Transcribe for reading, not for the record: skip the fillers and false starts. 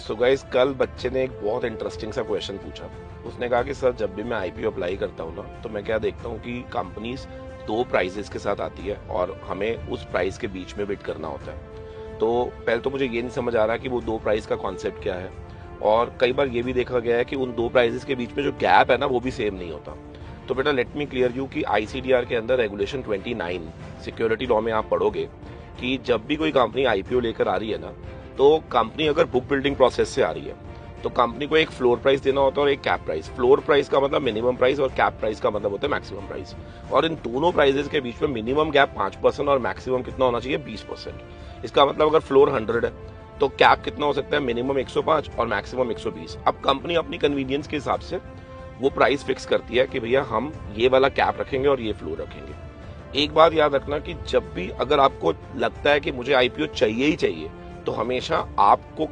So guys, कल बच्चे ने एक बहुत इंटरेस्टिंग सा क्वेश्चन पूछा। उसने कहा कि सर, जब भी मैं आईपीओ अप्लाई करता हूँ ना, तो मैं क्या देखता हूँ कि कंपनीज दो प्राइजेस के साथ आती है और हमें उस प्राइस के बीच में बिड करना होता है। तो पहले तो मुझे ये नहीं समझ आ रहा कि वो दो प्राइस का कॉन्सेप्ट क्या है, और कई बार ये भी देखा गया है कि उन दो प्राइजेस के बीच में जो गैप है ना, वो भी सेम नहीं होता। तो बेटा, लेट मी क्लियर यू कि आईसीडीआर के अंदर रेगुलेशन 29 सिक्योरिटी लॉ में आप पढ़ोगे कि जब भी कोई कंपनी आईपीओ लेकर आ रही है ना, तो कंपनी अगर बुक बिल्डिंग प्रोसेस से आ रही है तो कंपनी को एक फ्लोर प्राइस देना होता है और एक कैप प्राइस। फ्लोर प्राइस का मतलब मिनिमम प्राइस और कैप प्राइस का मतलब होता है मैक्सिमम प्राइस। और इन दोनों प्राइसेस के बीच में मिनिमम गैप 5% और मैक्सिमम कितना होना चाहिए, 20%। इसका मतलब अगर फ्लोर 100 है तो कैप कितना हो सकता है, मिनिमम 105 और मैक्सिमम 120। अब कंपनी अपनी कन्वीनियंस के हिसाब से वो प्राइस फिक्स करती है कि भैया हम ये वाला कैप रखेंगे और ये फ्लोर रखेंगे। एक बात याद रखना कि जब भी अगर आपको लगता है कि मुझे आईपीओ चाहिए ही चाहिए, तो हमेशा आपको